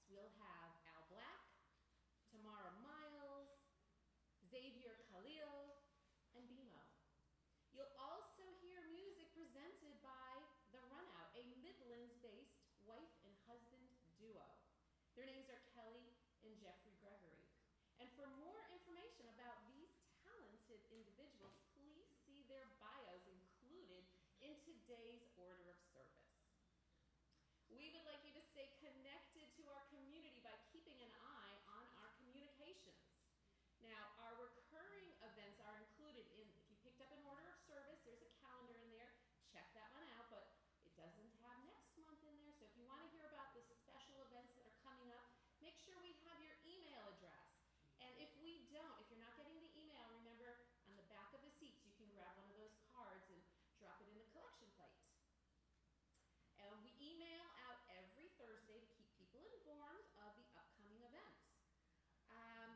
we'll have Al Black, Tamara Miles, Xavier Khalil, and BMO. You'll also hear music presented by The Runout, a Midlands-based wife and husband duo. Their names are Kelly and Jeffrey Gregory. And for more information about these talented individuals, please see their bios included in today's order of service. We would like you to stay connected to our community by keeping an eye on our communications. Now, our recurring events are included in, if you picked up an order of service, there's a calendar in there. Check that one out, but it doesn't have next month in there. So if you want to hear about the special events that are coming up, make sure we have your email address. And if we don't, if you're not getting the email, remember on the back of the seats, you can grab one of those cards and drop it in the collection plate. And we email out every Thursday to keep people informed of the upcoming events.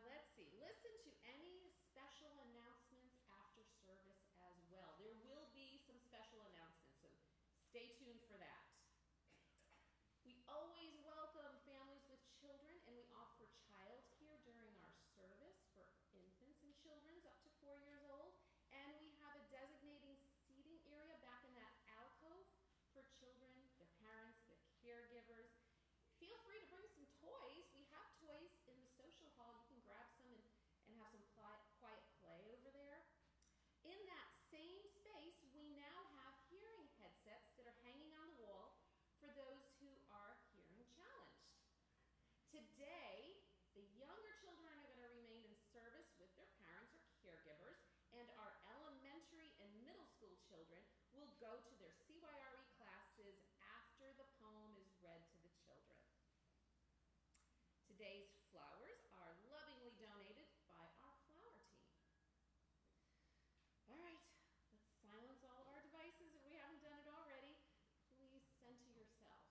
Let's see, listen to any special announcements after service as well. There will be some special announcements, so stay tuned for that. We always welcome families with children, and we offer childcare during our service for infants and children up to 4 years old. And we have a designating seating area back in that alcove for children, their parents, their caregivers. Feel free to bring some toys. We have toys in the social hall. You can grab some and have some quiet play over there. In that same space, we now have hearing headsets that are hanging on the wall for those who are hearing challenged. Today, the younger children are going to remain in service with their parents or caregivers, and our elementary and middle school children will go to their CYRE classes after the poem is read to the children. Today's flowers are lovingly donated by our flower team. All right, let's silence all of our devices if we haven't done it already. Please center yourself.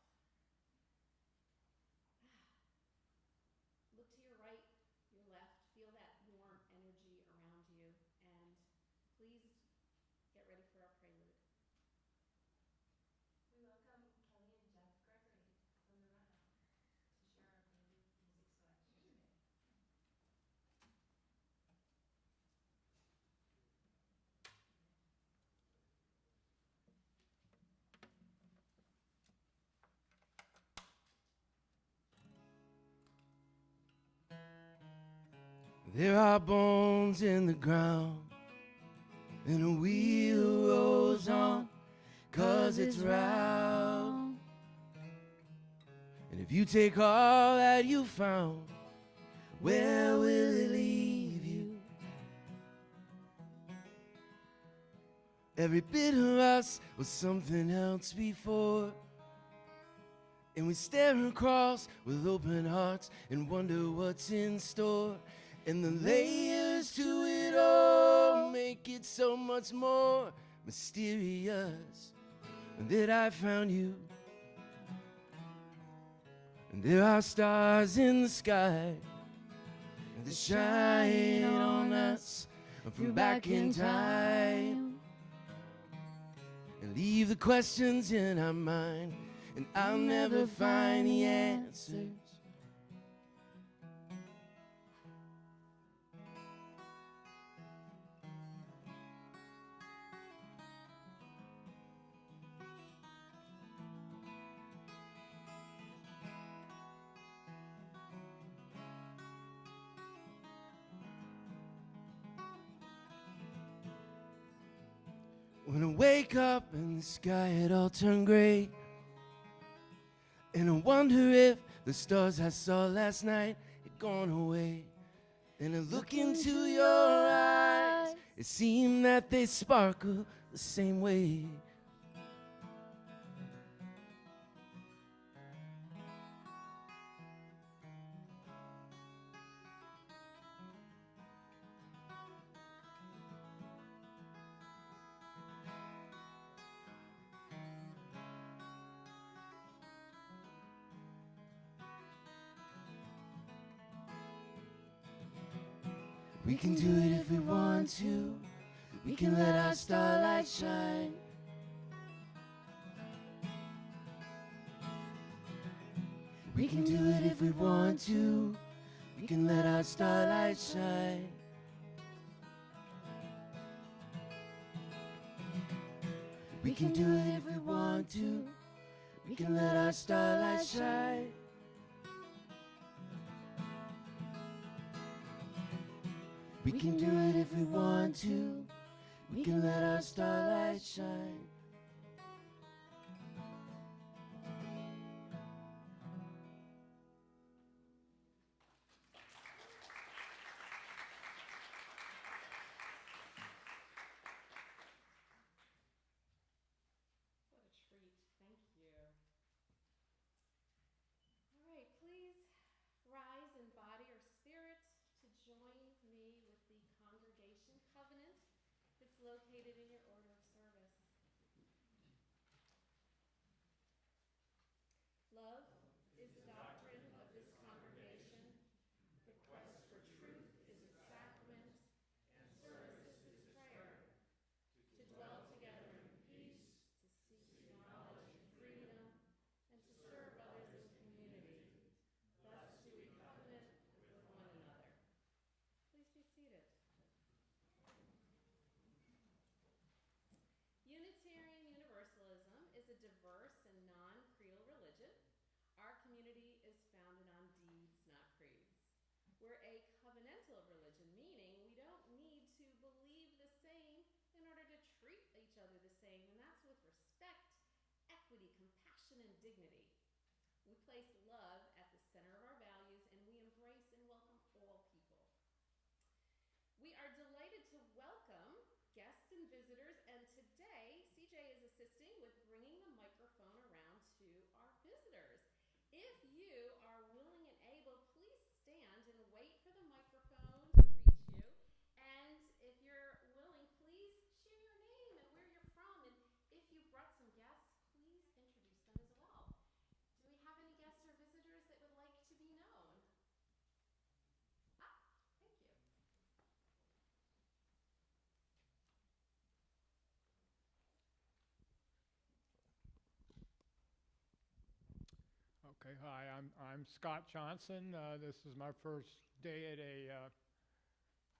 Look to your right, your left. Feel that warm energy around you. And please get ready for our prelude. We welcome Kelly and Jeff Gregory from The Runout to share our prelude music selection today. There are bones in the ground, and a wheel rolls on, 'cause it's round. And if you take all that you found, where will it leave you? Every bit of us was something else before, and we stare across with open hearts and wonder what's in store. And the layers to it all make it so much more mysterious that I found you. And there are stars in the sky that shine on us from back in time, and leave the questions in our mind, and I'll never find the answers. When I wake up and the sky had all turned gray, and I wonder if the stars I saw last night had gone away. Then I look into your eyes, it seemed that they sparkle the same way. We can do it if we want to. We can let our starlight shine. We can do it if we want to. We can let our starlight shine. We can do it if we want to. We can let our starlight shine. We can do it if we want to. We can let our starlight shine. What a treat. Thank you. All right, please rise in body or spirit to join me with the congregation covenant that's located in your order of service. Love is the doctrine of this congregation. The quest for truth is its sacrament, and service is its prayer. To dwell together in peace, to seek knowledge and freedom, and to serve others in community. Thus do we covenant with one another. Please be seated. Unitarian Universalism is a diverse and non-creedal religion. Our community is founded on deeds, not creeds. We're a covenantal religion, meaning we don't need to believe the same in order to treat each other the same, and that's with respect, equity, compassion, and dignity. We place love at the center of our values, and we embrace and welcome all people. We are delighted to welcome guests and visitors, and today CJ is assisting with bringing the microphone around to our visitors. If you are willing and able, please stand and wait for the microphone to reach you. And if you're willing, please share your name and where you're from. And if you brought some guests, please introduce them as well. Do we have any guests or visitors that would like to be known? Thank you. Okay, hi, I'm Scott Johnson. This is my first day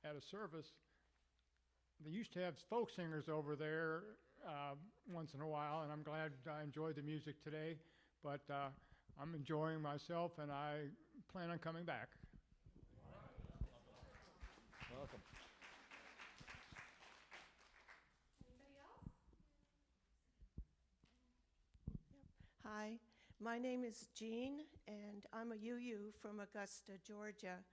at a service. They used to have folk singers over there once in a while, and I'm glad I enjoyed the music today. But I'm enjoying myself, and I plan on coming back. Welcome. Anybody else? Hi, my name is Jean, and I'm a UU from Augusta, Georgia.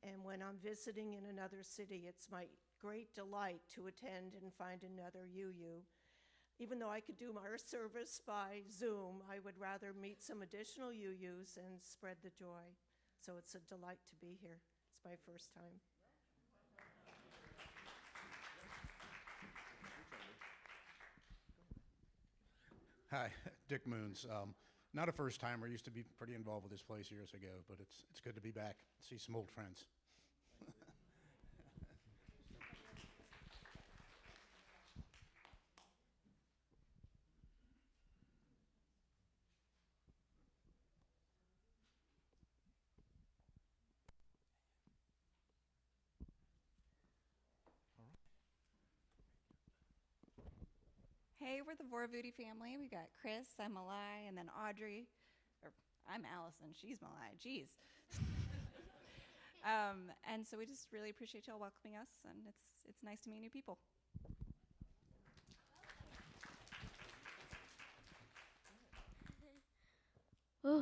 And when I'm visiting in another city, it's my great delight to attend and find another UU. Even though I could do our service by Zoom, I would rather meet some additional UUs and spread the joy. So it's a delight to be here. It's my first time. Hi, Dick Moons. Not a first timer. Used to be pretty involved with this place years ago, but it's good to be back. See some old friends. Hey, we're the Voravudi family. We got Chris, I'm Malai, and then Audrey. Or I'm Allison, she's Malai, geez. And so we just really appreciate y'all welcoming us, and it's nice to meet new people. Excellent.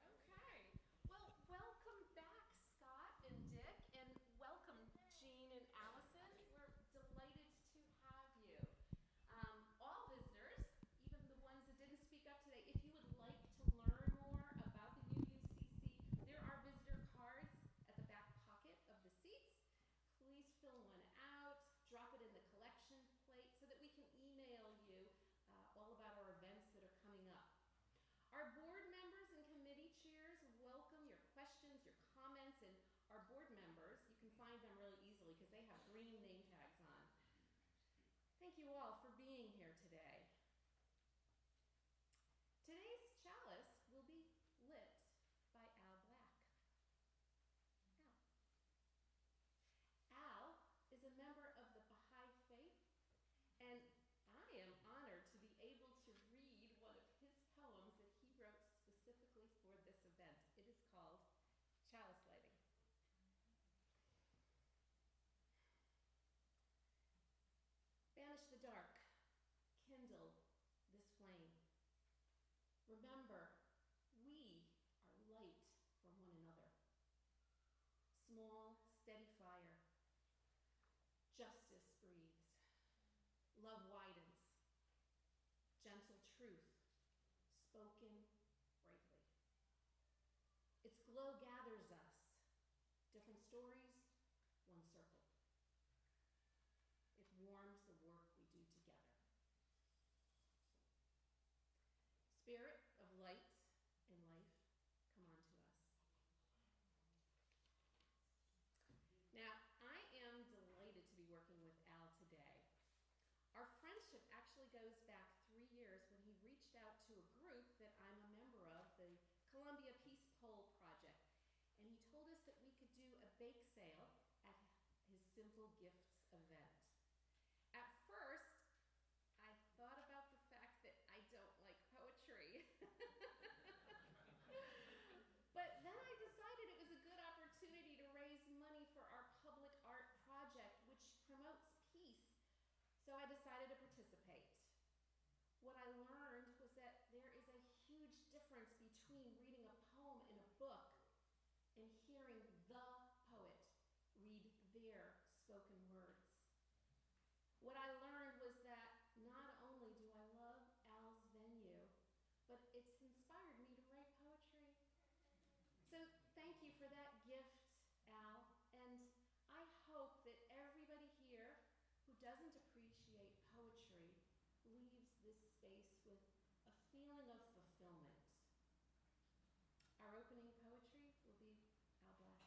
Okay. Well, welcome back, Scott and Dick, and welcome, Jean and Allison. We're delighted to have you. All visitors, even the ones that didn't speak up today, if you would like to learn more about the UUCC, there are visitor cards at the back pocket of the seats. Please fill one out, drop it in the collection plate so that we can email you all about our events that are coming up. Our board members and committee chairs welcome your questions, your comments, and our board members, you can find them really easily because they have green name tags on. Thank you all for being to a group that I'm a member of, the Columbia Peace Pole Project, and he told us that we could do a bake sale at his Simple Gifts event. At first, I thought about the fact that I don't like poetry. But then I decided it was a good opportunity to raise money for our public art project, which promotes peace. So I decided to participate. What I learned was that there is a huge difference between reading a poem in a book and hearing the poet read their spoken words. What I learned was that not only do I love Al's venue, but it's inspired me to write poetry. So thank you for that gift, Al, and I hope that everybody here who doesn't appreciate poetry leaves this space with a feeling of fulfillment. Our opening poetry will be Al Black.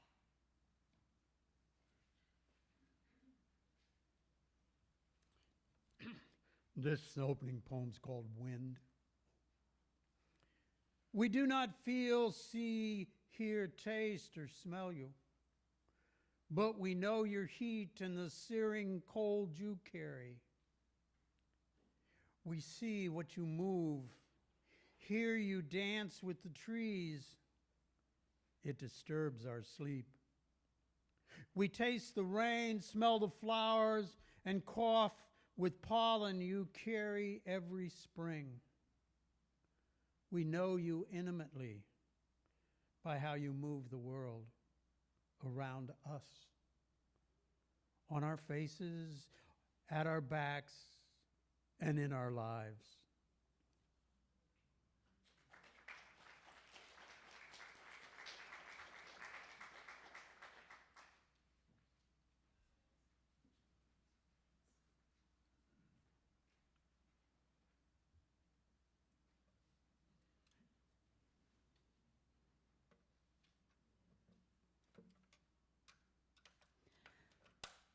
This opening poem's called Wind. We do not feel, see, hear, taste, or smell you, but we know your heat and the searing cold you carry. We see what you move, hear you dance with the trees. It disturbs our sleep. We taste the rain, smell the flowers, and cough with pollen you carry every spring. We know you intimately by how you move the world around us, on our faces, at our backs, and in our lives.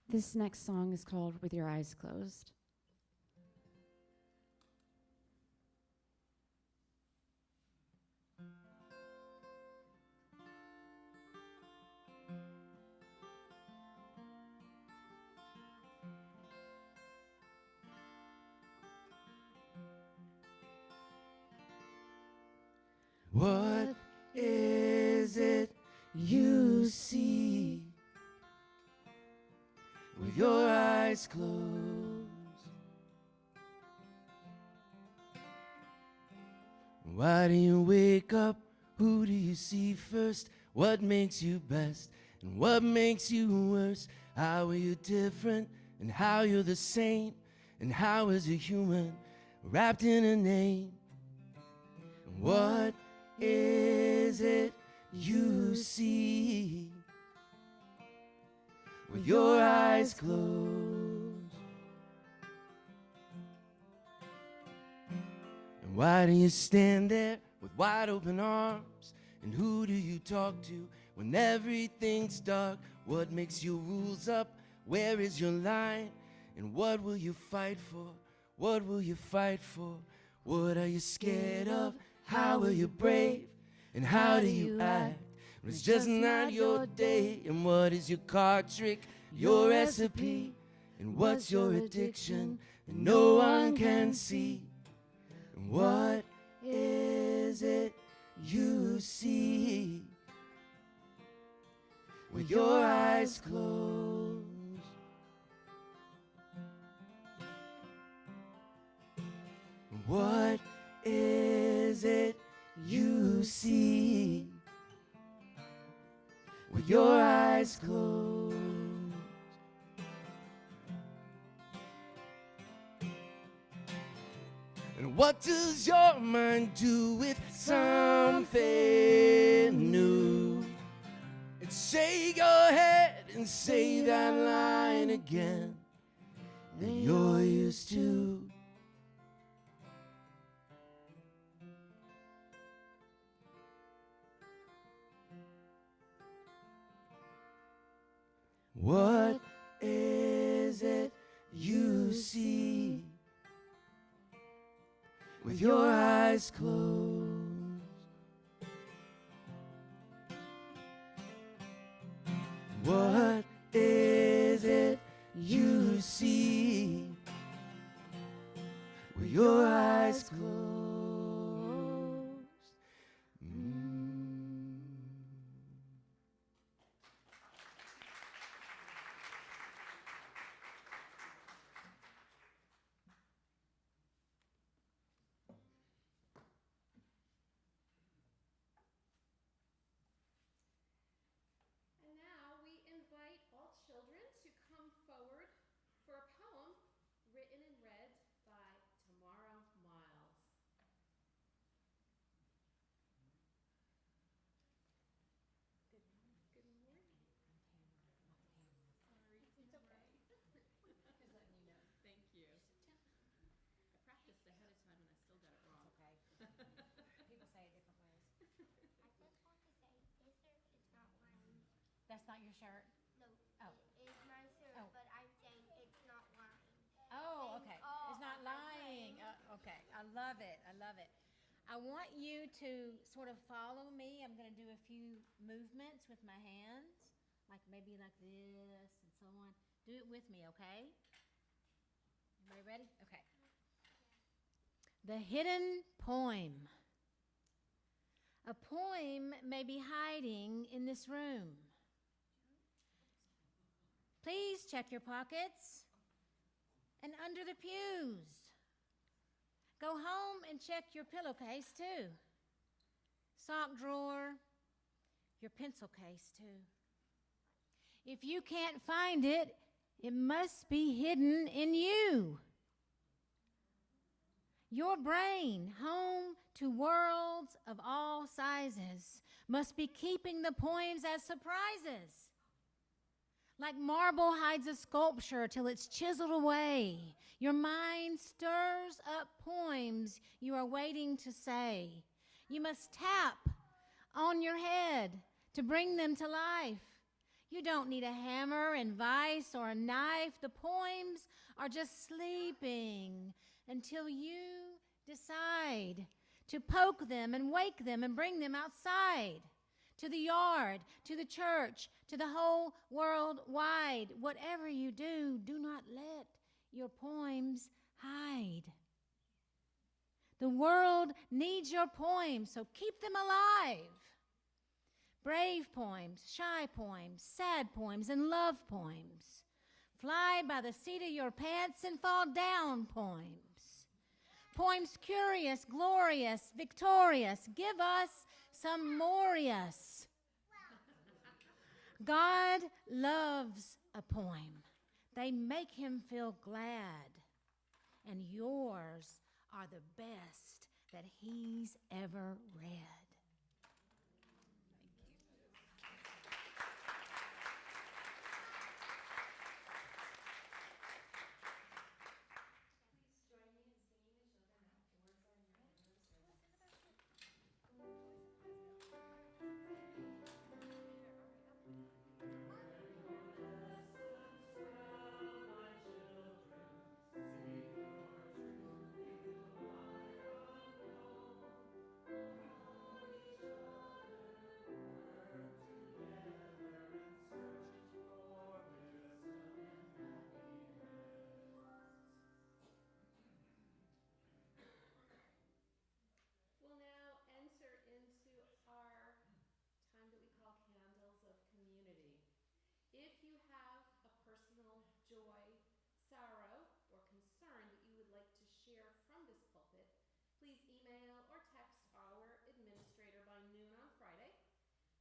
This next song is called With Your Eyes Closed. What is it you see with your eyes closed? Why do you wake up? Who do you see first? What makes you best and what makes you worse? How are you different and how you're the same? And how is a human wrapped in a name? What is it you see with your eyes closed? And why do you stand there with wide open arms? And who do you talk to when everything's dark? What makes your rules up? Where is your line? And what will you fight for? What will you fight for? What are you scared of? How are you brave? And how do you act when it's just not your day? And what is your card trick, your recipe? And what's your addiction that no one can see? And what is it you see with your eyes closed? What is it you see with your eyes closed? And what does your mind do with something new? And shake your head and say that line again that you're used to. What is it you see with your eyes closed. What is it you see with your eyes closed? And now we invite all children to come forward for a poem written and read by Tomorrow Miles. Good morning. Sorry, it's okay. Just letting you know. Thank you. I practiced ahead of time and I still got it wrong. Okay. People say it different ways. I just want to say, this shirt is not mine. That's not your shirt? No, Oh. it is my shirt, Oh. but I'm saying it's not lying. Oh, And okay. all It's not of my lying. friends- Okay. I love it. I love it. I want you to sort of follow me. I'm going to do a few movements with my hands, like maybe like this and so on. Do it with me, okay? Everybody ready? Okay. The hidden poem. A poem may be hiding in this room. Please check your pockets and under the pews. Go home and check your pillowcase too. Sock drawer, your pencil case too. If you can't find it, it must be hidden in you. Your brain, home to worlds of all sizes, must be keeping the poems as surprises. Like marble hides a sculpture till it's chiseled away, your mind stirs up poems you are waiting to say. You must tap on your head to bring them to life. You don't need a hammer and vise or a knife. The poems are just sleeping until you decide to poke them and wake them and bring them outside. To the yard, to the church, to the whole world wide. Whatever you do, do not let your poems hide. The world needs your poems, so keep them alive. Brave poems, shy poems, sad poems, and love poems. Fly by the seat of your pants and fall down poems. Poems curious, glorious, victorious. Give us some morious. God loves a poem. They make him feel glad. And yours are the best that he's ever read. Please join me in singing the children out. The words are in your hymnal service. We'll now enter into our time that we call Candles of Community. If you have a personal joy, sorrow, or concern that you would like to share from this pulpit, please email or text our administrator by noon on Friday.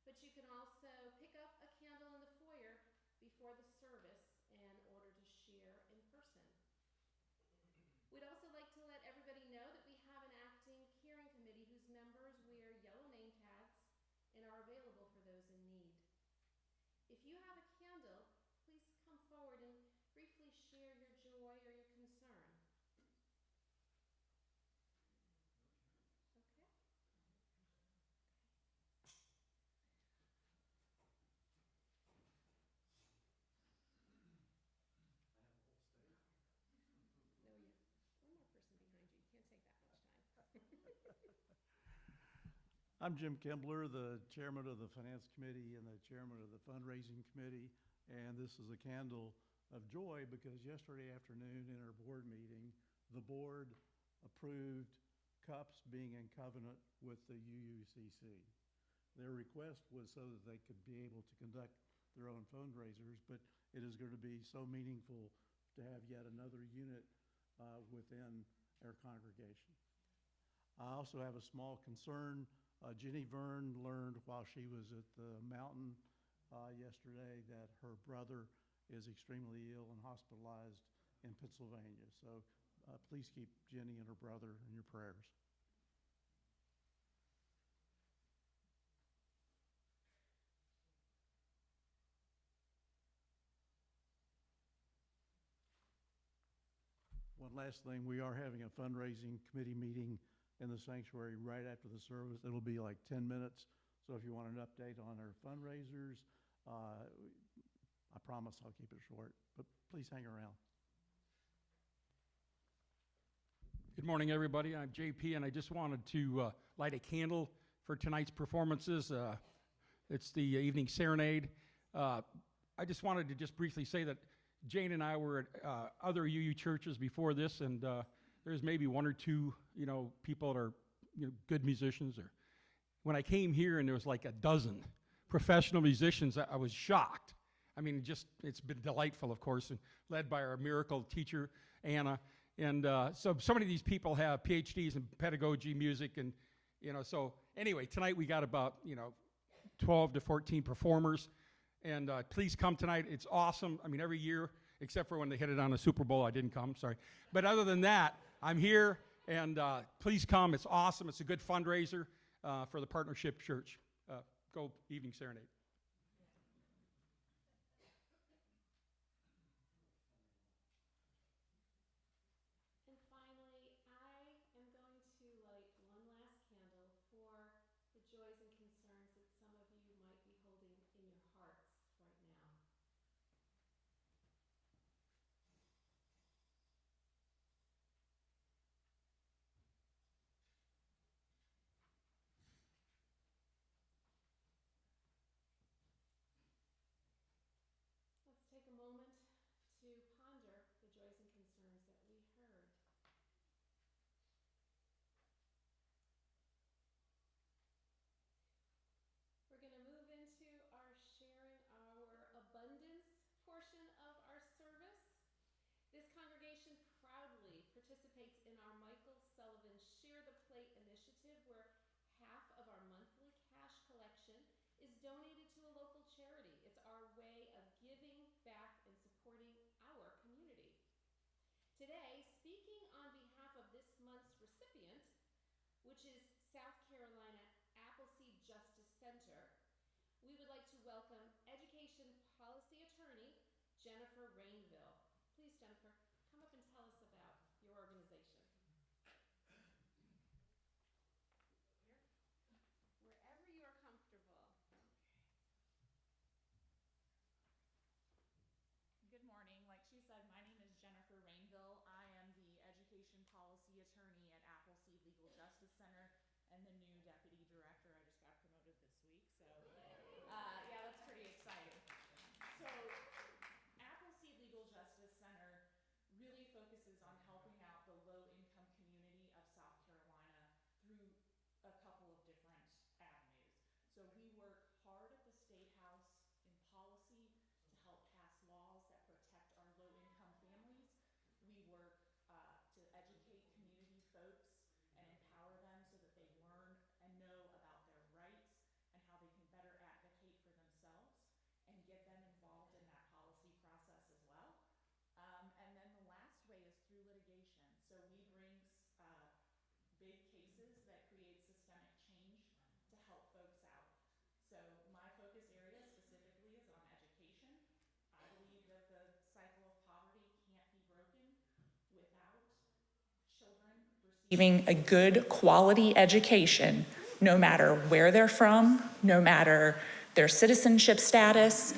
But you can also pick up a candle in the foyer before the service in order to share in person. We'd also like to let everybody know that we have an acting caring committee whose members wear yellow name tags and are available for those in need. If you have a candle, please come forward and briefly share your joy or your concern. Okay. No, you have one more person behind you. You can't take that much time. I'm Jim Kimbler, the chairman of the Finance Committee and the chairman of the Fundraising Committee. And this is a candle of joy because yesterday afternoon in our board meeting, the board approved CUPS being in covenant with the UUCC. Their request was so that they could be able to conduct their own fundraisers, but it is going to be so meaningful to have yet another unit within our congregation. I also have a small concern. Jenny Verne learned while she was at the mountain yesterday that her brother is extremely ill and hospitalized in Pennsylvania. So please keep Jenny and her brother in your prayers. One last thing, we are having a fundraising committee meeting in the sanctuary right after the service. It'll be like 10 minutes. So if you want an update on our fundraisers, I promise I'll keep it short, but please hang around. Good morning, everybody. I'm JP, and I just wanted to light a candle for tonight's performances. It's the evening serenade. I just wanted to just briefly say that Jane and I were at other UU churches before this, and there's maybe one or two, people that are, good musicians. Or when I came here and there was like a dozen professional musicians, I was shocked. I mean, it's been delightful, of course, and led by our miracle teacher, Anna. And so many of these people have PhDs in pedagogy, music, and, so anyway, tonight we got about, 12 to 14 performers. And please come tonight. It's awesome. I mean, every year, except for when they hit it on the Super Bowl, I didn't come, sorry. But other than that, I'm here, and please come. It's awesome. It's a good fundraiser for the Partnership Church. Go Evening Serenade. And finally, I am going to light one last candle for the joys and concerns that some of you might be holding in your hearts right now. Let's take a moment to ponder the joys and concerns that we heard. We're going to move into our sharing our abundance portion of our service. This congregation proudly participates in our Michael Sullivan Share the Plate initiative, where half of our monthly cash collection is donated to a local charity. It's our way of giving back and supporting our community. Today, speaking on behalf of this month's recipient, which is South Carolina Appleseed Justice Center, we would like to welcome Education Policy Attorney Jennifer Rainville. Please, Jennifer, come up and tell us about your organization. Wherever you are comfortable. Good morning. Like she said, my name is Jennifer Rainville. I am the Education Policy Attorney at Appleseed Legal Justice Center and the new Deputy Director. I just got promoted this week, so yeah, that's pretty exciting. So Appleseed Legal Justice Center really focuses on helping out the low-income community of South Carolina through a couple of different avenues. So we work hard at the State House in policy to help pass laws that protect our low-income families. We work to educate community folks and empower them so that they learn and know about their rights and how they can better advocate for themselves and get them involved in that policy process as well. And then the last way is through litigation. So we bring big cases that create systemic change to help folks out. So my focus area specifically is on education. I believe that the cycle of poverty can't be broken without children receiving a good quality education, no matter where they're from, no matter their citizenship status,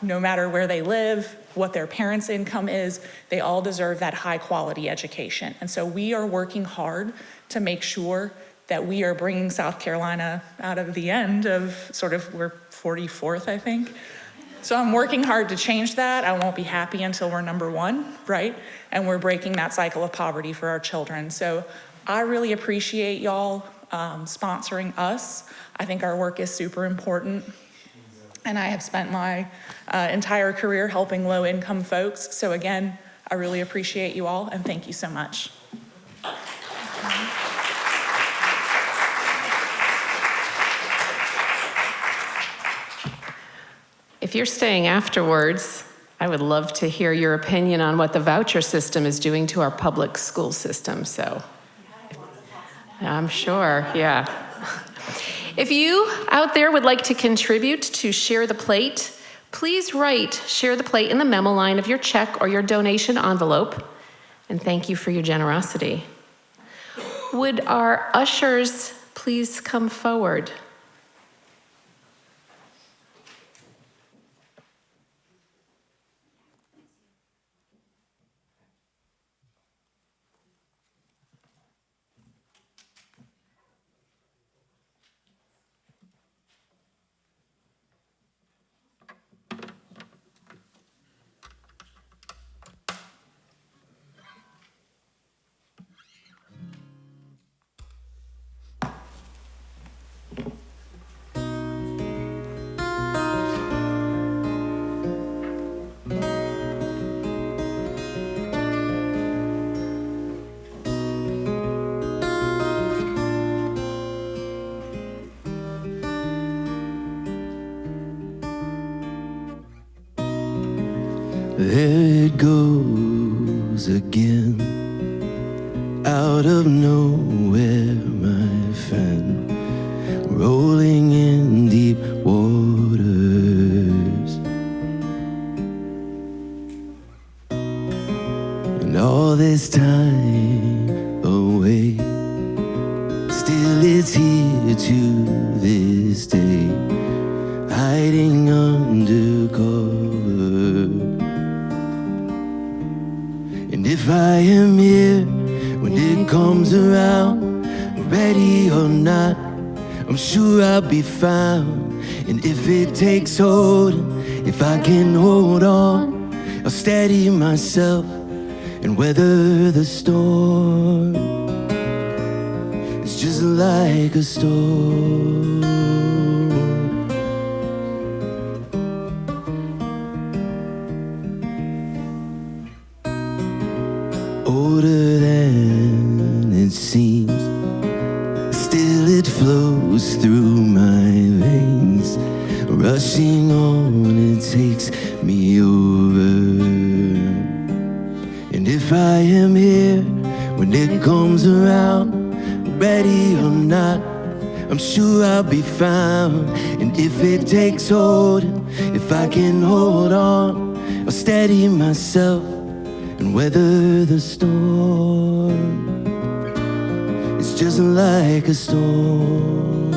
no matter where they live, what their parents' income is. They all deserve that high-quality education. And so we are working hard to make sure that we are bringing South Carolina out of the end of sort of, we're 44th, I think. So I'm working hard to change that. I won't be happy until we're number 1, right? And we're breaking that cycle of poverty for our children. So I really appreciate y'all sponsoring us. I think our work is super important. And I have spent my entire career helping low-income folks. So again, I really appreciate you all, and thank you so much. If you're staying afterwards, I would love to hear your opinion on what the voucher system is doing to our public school system. So I'm sure, yeah. If you out there would like to contribute to Share the Plate, please write Share the Plate in the memo line of your check or your donation envelope. And thank you for your generosity. Would our ushers please come forward? There it goes again, out of nowhere, my friend, rolling in deep waters. And all this time away, still it's here to this day, hiding under cover. And if I am here when it comes around, ready or not, I'm sure I'll be found. And if it takes hold, if I can hold on, I'll steady myself and weather the storm. It's just like a storm. Older than it seems, still it flows through my veins, rushing on, it takes me over. And if I am here when it comes around, ready or not, I'm sure I'll be found. And if it takes hold, if I can hold on, I'll steady myself and weather the storm. It's just like a storm.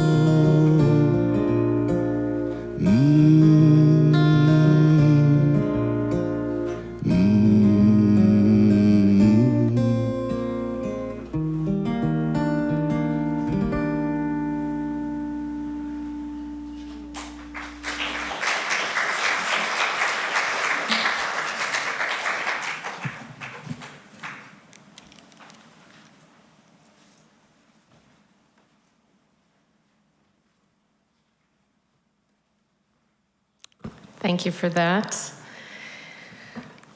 Thank you for that.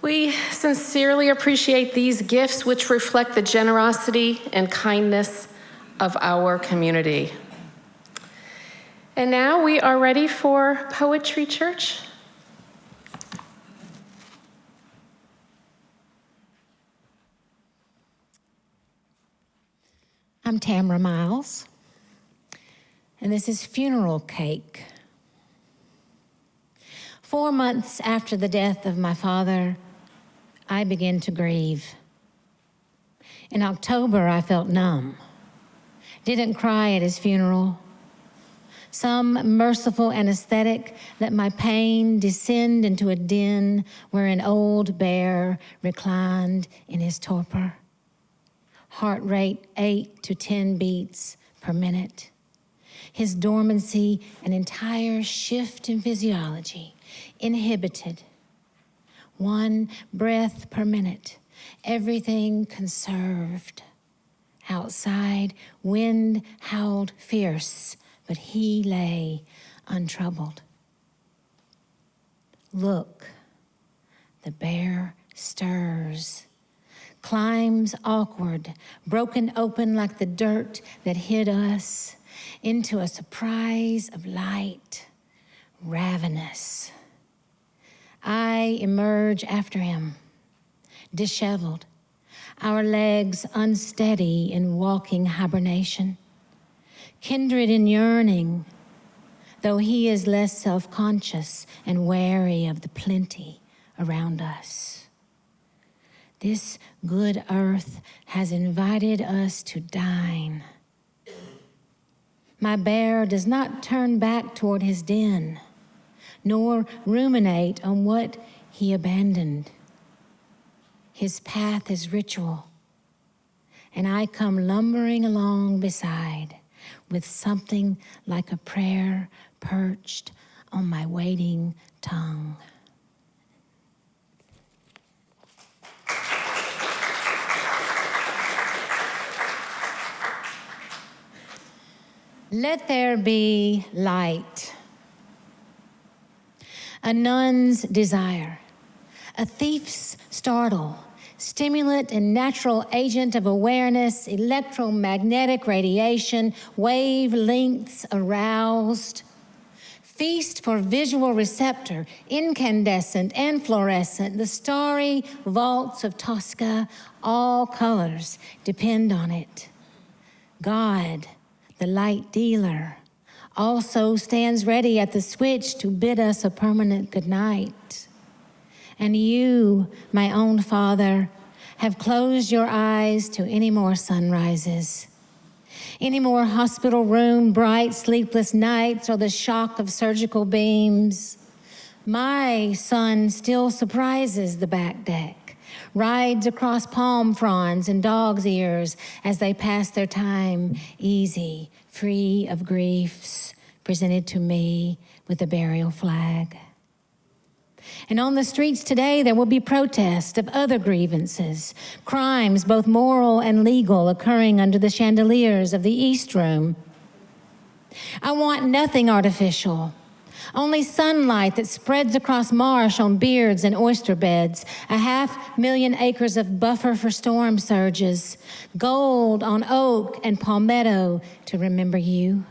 We sincerely appreciate these gifts, which reflect the generosity and kindness of our community. And now we are ready for Poetry Church. I'm Tamara Miles, and this is Funeral Cake. 4 months after the death of my father, I began to grieve. In October, I felt numb. Didn't cry at his funeral. Some merciful anesthetic let my pain descend into a den where an old bear reclined in his torpor. Heart rate 8 to 10 beats per minute. His dormancy, an entire shift in physiology, inhibited. 1 breath per minute, everything conserved. Outside, wind howled fierce, but he lay untroubled. Look, the bear stirs, climbs awkward, broken open like the dirt that hid us, into a surprise of light, ravenous. I emerge after him, disheveled, our legs unsteady in walking hibernation, kindred in yearning, though he is less self-conscious and wary of the plenty around us. This good earth has invited us to dine. My bear does not turn back toward his den, nor ruminate on what he abandoned. His path is ritual, and I come lumbering along beside with something like a prayer perched on my waiting tongue. Let there be light. A nun's desire, a thief's startle, stimulant and natural agent of awareness, electromagnetic radiation, wavelengths aroused. Feast for visual receptor, incandescent and fluorescent, the starry vaults of Tosca, all colors depend on it. God, the light dealer, also stands ready at the switch to bid us a permanent goodnight. And you, my own Father, have closed your eyes to any more sunrises, any more hospital room, bright, sleepless nights, or the shock of surgical beams. My son still surprises the back deck, rides across palm fronds and dog's ears as they pass their time easy, free of griefs, presented to me with a burial flag. And on the streets today, there will be protests of other grievances, crimes, both moral and legal, occurring under the chandeliers of the East Room. I want nothing artificial, only sunlight that spreads across marsh on beards and oyster beds, 500,000 acres of buffer for storm surges, gold on oak and palmetto to remember you.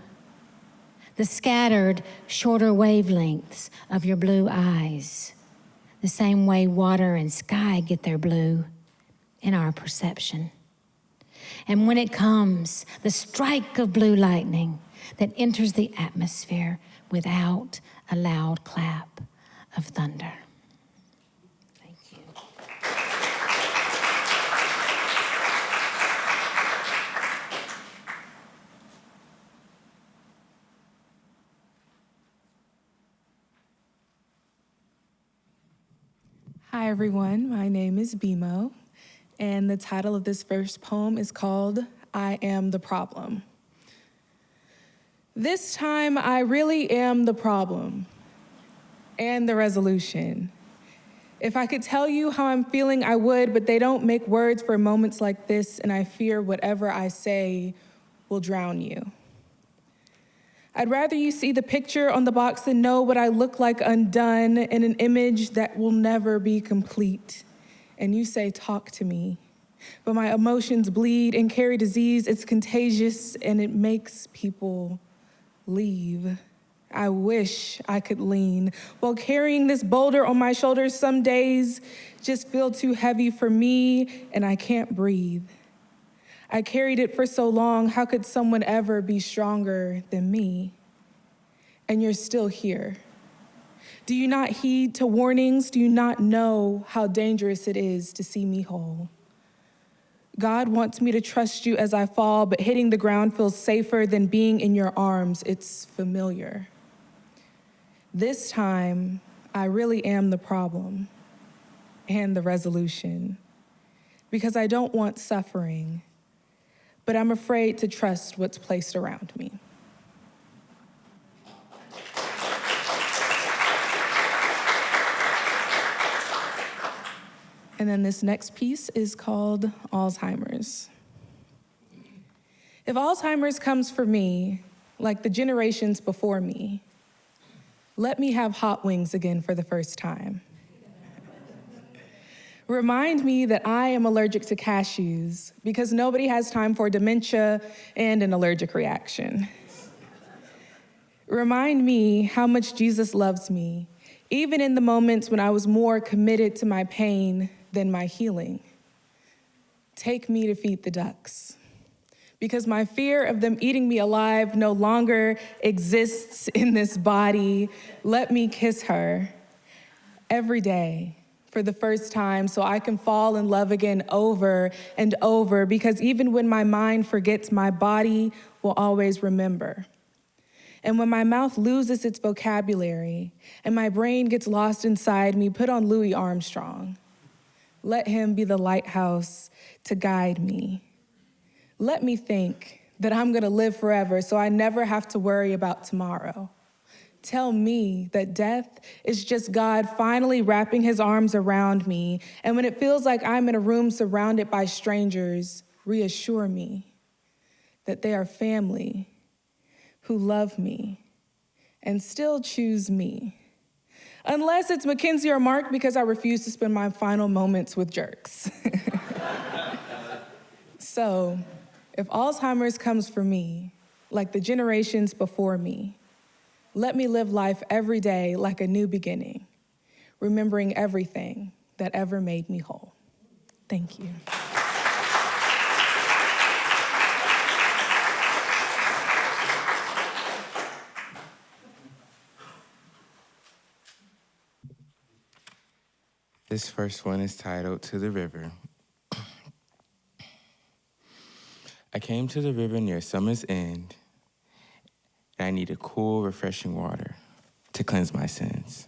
The scattered, shorter wavelengths of your blue eyes, the same way water and sky get their blue in our perception. And when it comes, the strike of blue lightning that enters the atmosphere without a loud clap of thunder. Thank you. Hi everyone, my name is Bimo, and the title of this first poem is called I Am the Problem. This time I really am the problem and the resolution. If I could tell you how I'm feeling, I would, but they don't make words for moments like this, and I fear whatever I say will drown you. I'd rather you see the picture on the box than know what I look like undone in an image that will never be complete. And you say, talk to me. But my emotions bleed and carry disease. It's contagious and it makes people leave. I wish I could lean. While carrying this boulder on my shoulders, some days just feel too heavy for me and I can't breathe. I carried it for so long, how could someone ever be stronger than me? And you're still here. Do you not heed to warnings? Do you not know how dangerous it is to see me whole? God wants me to trust you as I fall, but hitting the ground feels safer than being in your arms. It's familiar. This time, I really am the problem and the resolution, because I don't want suffering, but I'm afraid to trust what's placed around me. And then this next piece is called Alzheimer's. If Alzheimer's comes for me, like the generations before me, let me have hot wings again for the first time. Remind me that I am allergic to cashews, because nobody has time for dementia and an allergic reaction. Remind me how much Jesus loves me, even in the moments when I was more committed to my pain than my healing. Take me to feed the ducks, because my fear of them eating me alive no longer exists in this body. Let me kiss her every day for the first time so I can fall in love again over and over, because even when my mind forgets, my body will always remember. And when my mouth loses its vocabulary and my brain gets lost inside me, put on Louis Armstrong. Let him be the lighthouse to guide me. Let me think that I'm gonna live forever so I never have to worry about tomorrow. Tell me that death is just God finally wrapping his arms around me. And when it feels like I'm in a room surrounded by strangers, reassure me that they are family who love me and still choose me. Unless it's Mackenzie or Mark, because I refuse to spend my final moments with jerks. So, if Alzheimer's comes for me, like the generations before me, let me live life every day like a new beginning, remembering everything that ever made me whole. Thank you. This first one is titled To the River. I came to the river near summer's end, and I needed cool, refreshing water to cleanse my sins.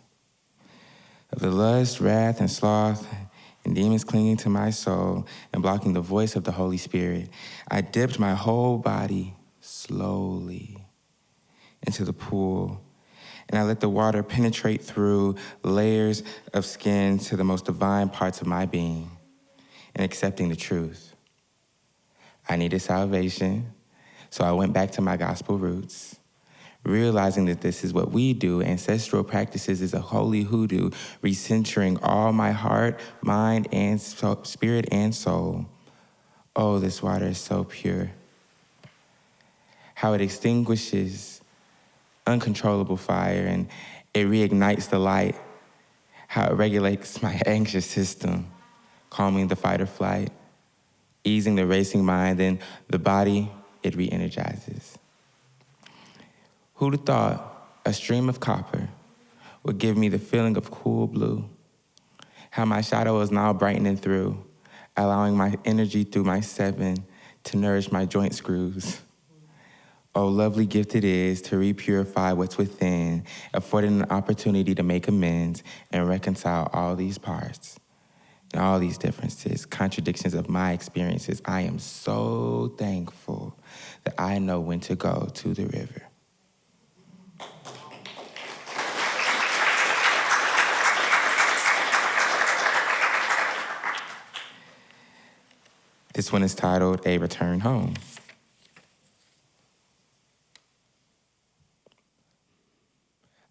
Of the lust, wrath, and sloth, and demons clinging to my soul and blocking the voice of the Holy Spirit, I dipped my whole body slowly into the pool, and I let the water penetrate through layers of skin to the most divine parts of my being, and accepting the truth. I needed salvation, so I went back to my gospel roots, realizing that this is what we do. Ancestral practices is a holy hoodoo, recentering all my heart, mind, and spirit and soul. Oh, this water is so pure. How it extinguishes uncontrollable fire and it reignites the light. How it regulates my anxious system, calming the fight or flight, easing the racing mind, then the body, it re-energizes. Who'd have thought a stream of copper would give me the feeling of cool blue? How my shadow is now brightening through, allowing my energy through my 7 to nourish my joint screws. Oh, lovely gift it is to re-purify what's within, affording an opportunity to make amends and reconcile all these parts and all these differences, contradictions of my experiences. I am so thankful that I know when to go to the river. This one is titled A Return Home.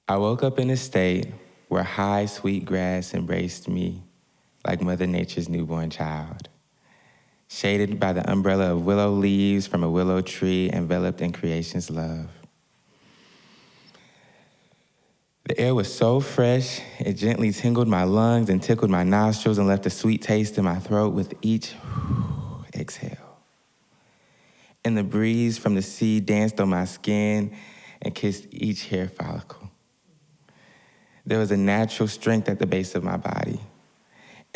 I woke up in a state where high, sweet grass embraced me like Mother Nature's newborn child, shaded by the umbrella of willow leaves from a willow tree enveloped in creation's love. The air was so fresh, it gently tingled my lungs and tickled my nostrils and left a sweet taste in my throat with each exhale. And the breeze from the sea danced on my skin and kissed each hair follicle. There was a natural strength at the base of my body,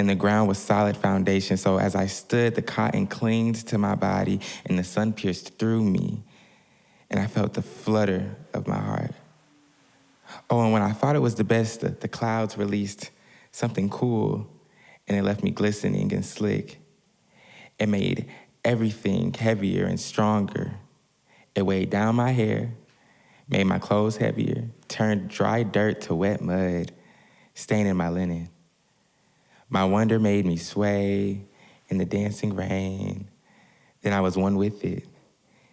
and the ground was solid foundation. So as I stood, the cotton clinged to my body, and the sun pierced through me, and I felt the flutter of my heart. Oh, and when I thought it was the best, the clouds released something cool, and it left me glistening and slick. It made everything heavier and stronger. It weighed down my hair, made my clothes heavier, turned dry dirt to wet mud, staining my linen. My wonder made me sway in the dancing rain. Then I was one with it,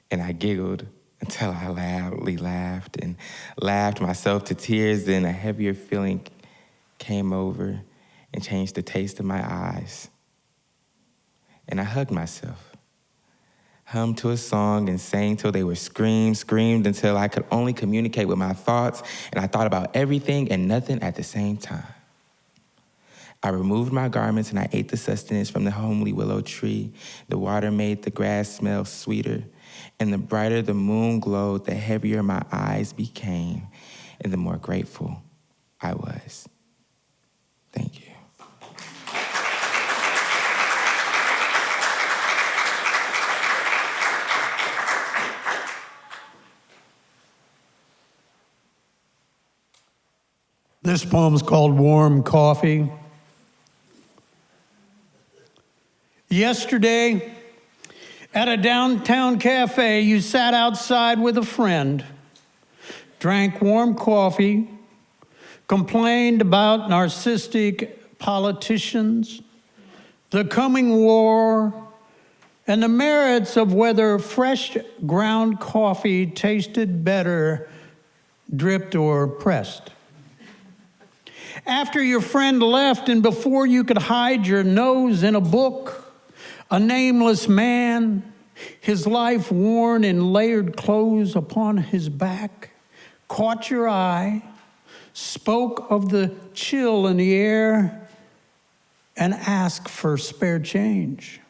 and I giggled until I loudly laughed and laughed myself to tears. Then a heavier feeling came over and changed the taste of my eyes. And I hugged myself, hummed to a song and sang till they were screamed until I could only communicate with my thoughts, and I thought about everything and nothing at the same time. I removed my garments and I ate the sustenance from the homely willow tree. The water made the grass smell sweeter, and the brighter the moon glowed, the heavier my eyes became, and the more grateful I was. Thank you. This poem's called Warm Coffee. Yesterday, at a downtown cafe, you sat outside with a friend, drank warm coffee, complained about narcissistic politicians, the coming war, and the merits of whether fresh ground coffee tasted better dripped or pressed. After your friend left and before you could hide your nose in a book, a nameless man, his life worn in layered clothes upon his back, caught your eye, spoke of the chill in the air, and asked for spare change.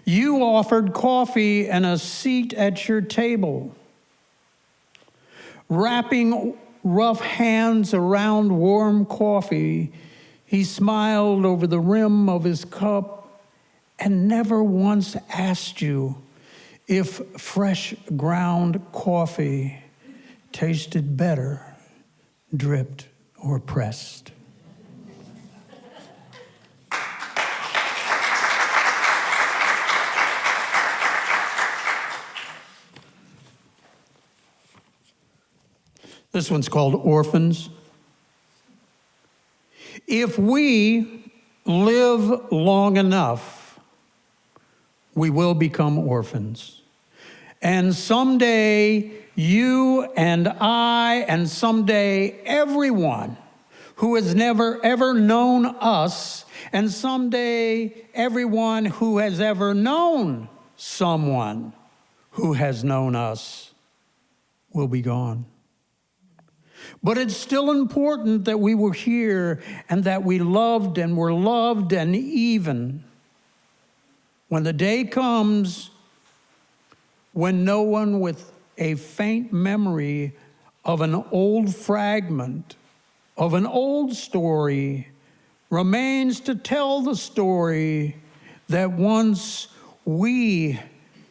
You offered coffee and a seat at your table. Wrapping rough hands around warm coffee, he smiled over the rim of his cup and never once asked you if fresh ground coffee tasted better, dripped, or pressed. This one's called Orphans. If we live long enough, we will become orphans. And someday, you and I, and someday everyone who has never ever known us, and someday everyone who has ever known someone who has known us will be gone. But it's still important that we were here and that we loved and were loved, and even when the day comes when no one with a faint memory of an old fragment, of an old story, remains to tell the story that once we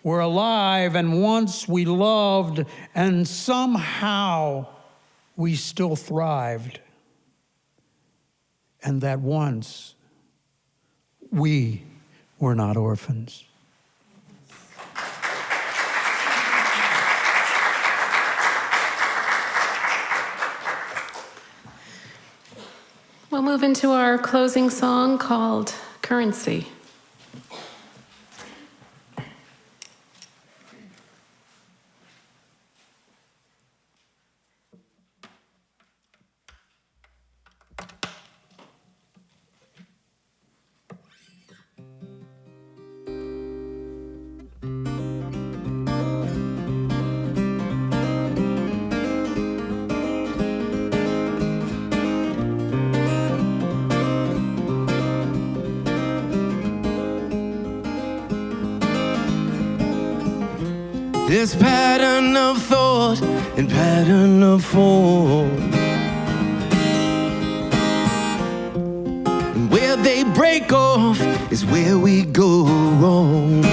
were alive and once we loved and somehow we still thrived, and that once we were not orphans. We'll move into our closing song called Currency. This pattern of thought and pattern of form, and where they break off is where we go wrong.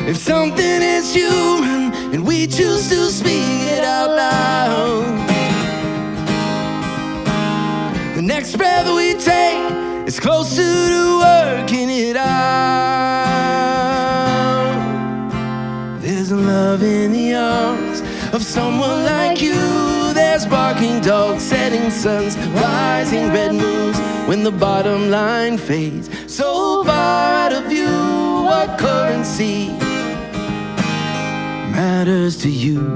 If something is human and we choose to speak it out loud, the next breath we take is closer to working it out. There's a love in the arms of someone like you. There's barking dogs, setting suns, rising red moons. When the bottom line fades so far out of view, what currency matters to you?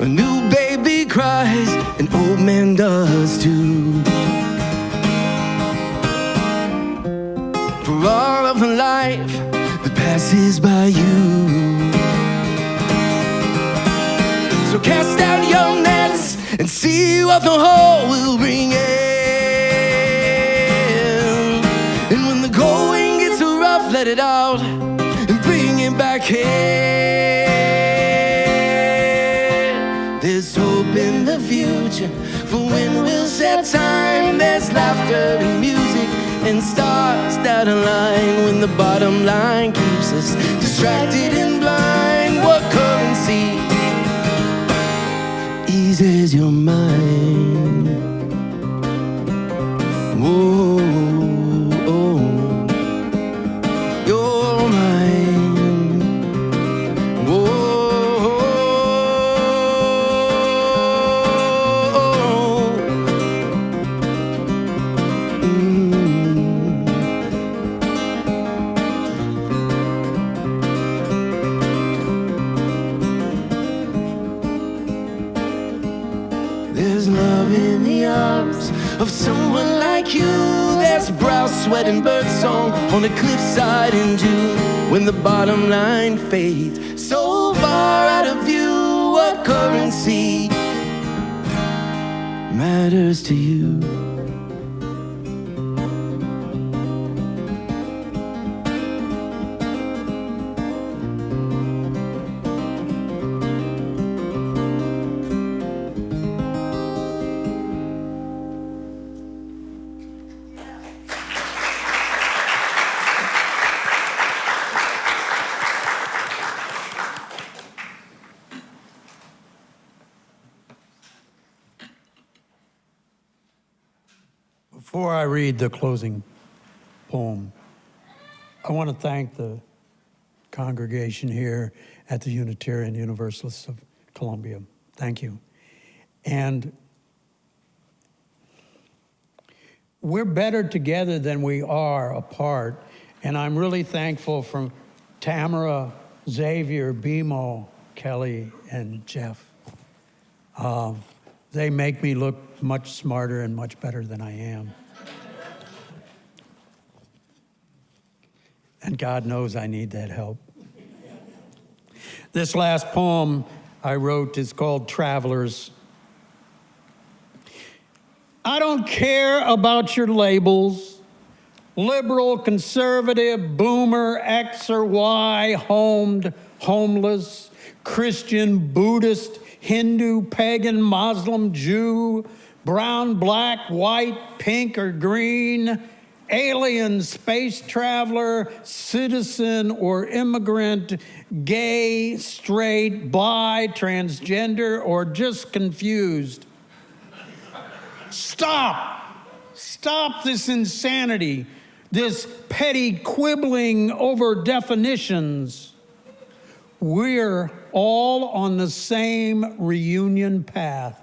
A new baby cries, an old man does too. For all of the life that passes by you. So cast out your nets and see what the whole will bring in. And when the going gets rough, let it out and bring it back in. There's hope in the future for when we'll set time. There's laughter and music and stars that align. When the bottom line keeps us distracted and blind, what currency eases your mind? Whoa, oh, your mind. Whoa. There's love in the arms of someone like you. There's brow sweat and birdsong on a cliffside in June. When the bottom line fades so far out of view, what currency matters to you? Before I read the closing poem, I want to thank the congregation here at the Unitarian Universalists of Columbia. Thank you. And we're better together than we are apart. And I'm really thankful for Tamara, Xavier, Bimo, Kelly, and Jeff. They make me look much smarter and much better than I am. And God knows I need that help. This last poem I wrote is called Travelers. I don't care about your labels, liberal, conservative, boomer, X or Y, homed, homeless, Christian, Buddhist, Hindu, pagan, Muslim, Jew, brown, black, white, pink, or green, alien, space traveler, citizen, or immigrant, gay, straight, bi, transgender, or just confused. Stop! Stop this insanity, this petty quibbling over definitions. We're all on the same reunion path.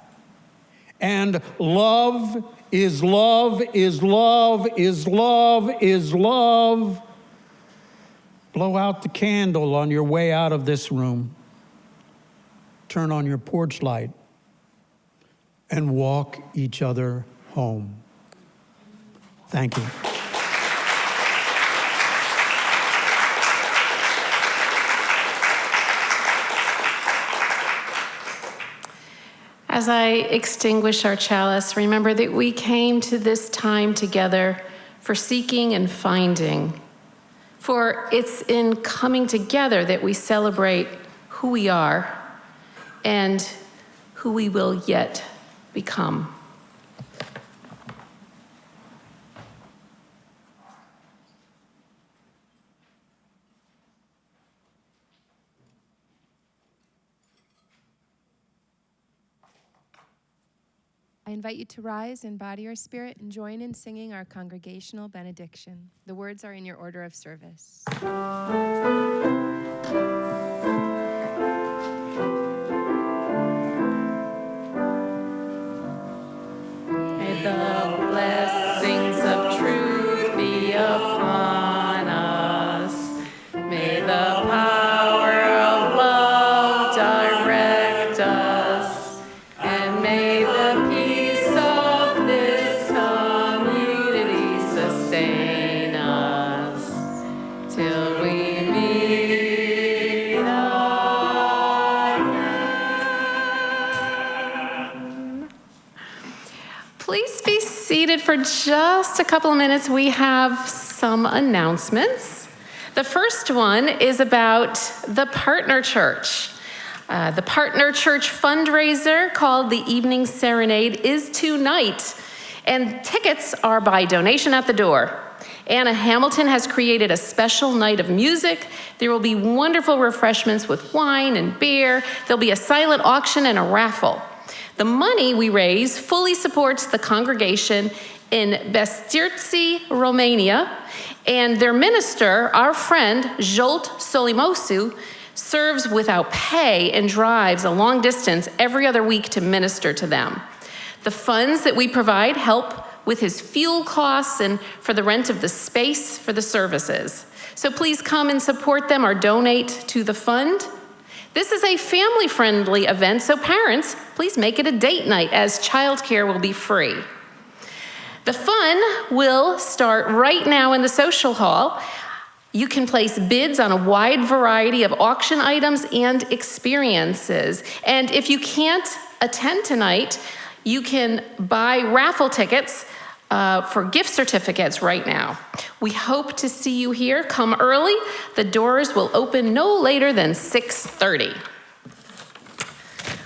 And love is love is love is love is love. Blow out the candle on your way out of this room. Turn on your porch light and walk each other home. Thank you. as I extinguish our chalice, remember that we came to this time together for seeking and finding. For it's in coming together that we celebrate who we are and who we will yet become. I invite you to rise in body or spirit and join in singing our congregational benediction. The words are in your order of service. May the blessings of truth be upon us. May the power of love direct us. And may the peace of this community sustain us till we meet again. Please be seated for just a couple of minutes. We have some announcements. The first one is about the Partner Church. The Partner Church fundraiser called the Evening Serenade is tonight, and tickets are by donation at the door. Anna Hamilton has created a special night of music. There will be wonderful refreshments with wine and beer. There'll be a silent auction and a raffle. The money we raise fully supports the congregation in Bestirtsi, Romania, and their minister, our friend Zsolt Solimosu, serves without pay and drives a long distance every other week to minister to them. The funds that we provide help with his fuel costs and for the rent of the space for the services. So please come and support them or donate to the fund. This is a family-friendly event, so parents, please make it a date night as childcare will be free. The fun will start right now in the social hall. You can place bids on a wide variety of auction items and experiences. And if you can't attend tonight, you can buy raffle tickets for gift certificates right now. We hope to see you here. Come early. The doors will open no later than 6:30.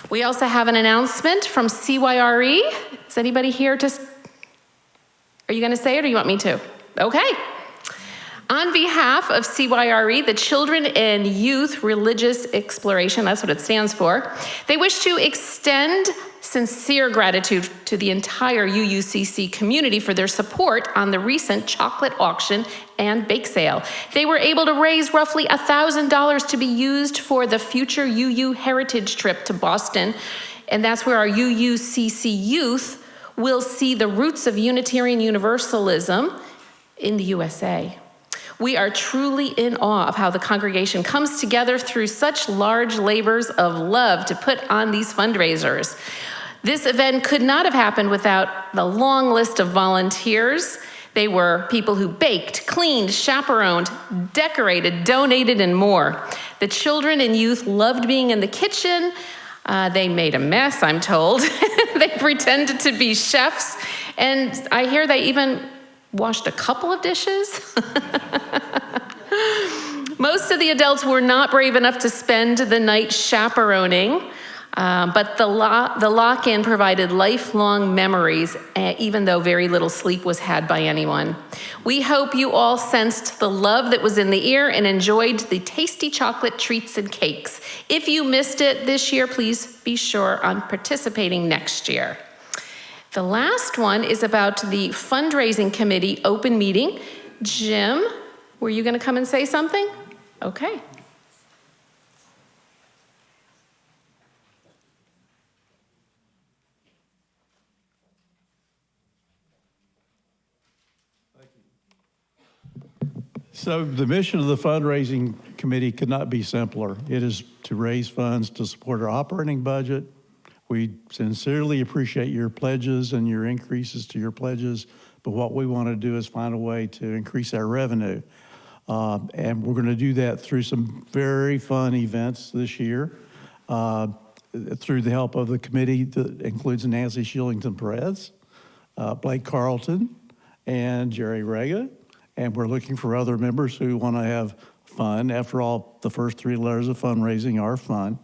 We also have an announcement from CYRE. Is anybody here to... Are you going to say it or you want me to? Okay. On behalf of CYRE, the Children and Youth Religious Exploration, that's what it stands for, they wish to extend sincere gratitude to the entire UUCC community for their support on the recent chocolate auction and bake sale. They were able to raise roughly $1,000 to be used for the future UU heritage trip to Boston, and that's where our UUCC youth will see the roots of Unitarian Universalism in the USA. We are truly in awe of how the congregation comes together through such large labors of love to put on these fundraisers. This event could not have happened without the long list of volunteers. They were people who baked, cleaned, chaperoned, decorated, donated, and more. The children and youth loved being in the kitchen. They made a mess, I'm told. They pretended to be chefs, and I hear they even washed a couple of dishes. Most of the adults were not brave enough to spend the night chaperoning, but the lock-in provided lifelong memories, even though very little sleep was had by anyone. We hope you all sensed the love that was in the air and enjoyed the tasty chocolate treats and cakes. If you missed it this year, please be sure on participating next year. The last one is about the fundraising committee open meeting. Jim, were you going to come and say something? Okay. So the mission of the fundraising committee could not be simpler. It is to raise funds to support our operating budget. We sincerely appreciate your pledges and your increases to your pledges, but what we want to do is find a way to increase our revenue. And we're going to do that through some very fun events this year. through the help of the committee that includes Nancy Shillington Perez, Blake Carlton, and Jerry Rega. And we're looking for other members who want to have fun. After all, the first 3 letters of fundraising are fun.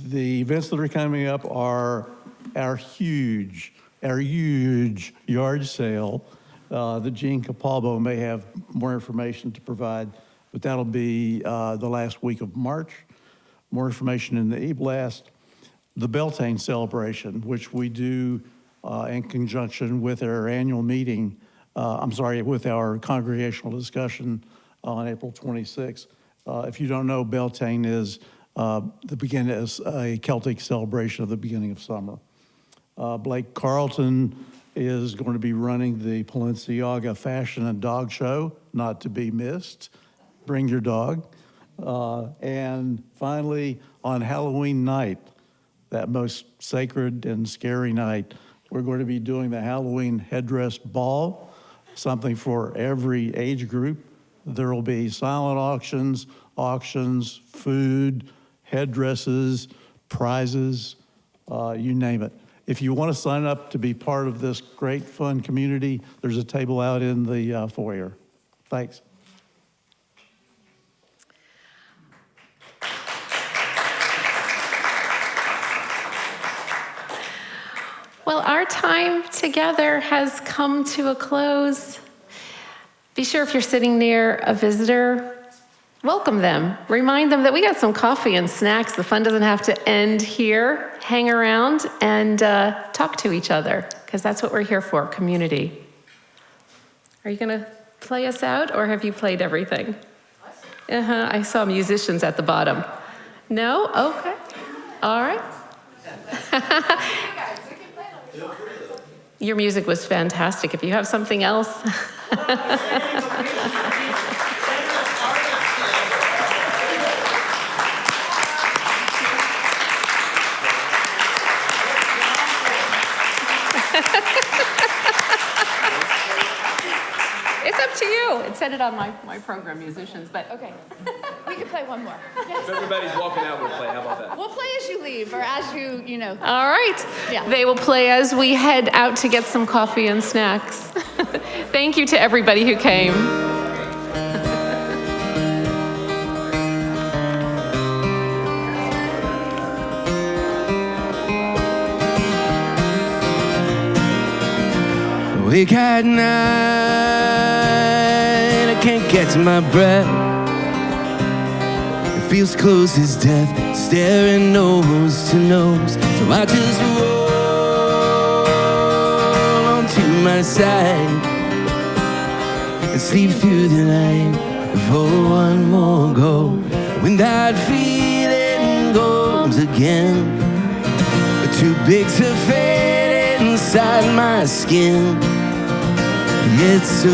The events that are coming up are our huge yard sale. The Gene Capalbo may have more information to provide, but that'll be the last week of March. More information in the e-blast. The Beltane celebration, which we do in conjunction with our annual meeting, with our congregational discussion on April 26th. If you don't know, Beltane is a Celtic celebration of the beginning of summer. Blake Carlton is going to be running the Balenciaga Fashion and Dog Show, not to be missed. Bring your dog. And finally, on Halloween night, that most sacred and scary night, we're going to be doing the Halloween headdress ball, something for every age group. There will be silent auctions, food, headdresses, prizes, you name it. If you want to sign up to be part of this great fun community, there's a table out in the foyer. Thanks. Well, our time together has come to a close. Be sure if you're sitting near a visitor, welcome them. Remind them that we got some coffee and snacks. The fun doesn't have to end here. Hang around and talk to each other, because that's what we're here for, community. Are you going to play us out, or have you played everything? I saw musicians at the bottom. No? Okay. All right. Your music was fantastic. If you have something else. It's up to you. It said it on my program, musicians, but okay. We can play one more. If everybody's walking out, we'll play. How about that? We'll play as you leave, or as you know. All right. Yeah. They will play as we head out to get some coffee and snacks. Thank you to everybody who came. Wake at night, I can't catch my breath. It feels close as death, staring nose to nose. So I just roll onto my side and sleep through the night for one more go. When that feeling goes again, too big to fade inside my skin. It's so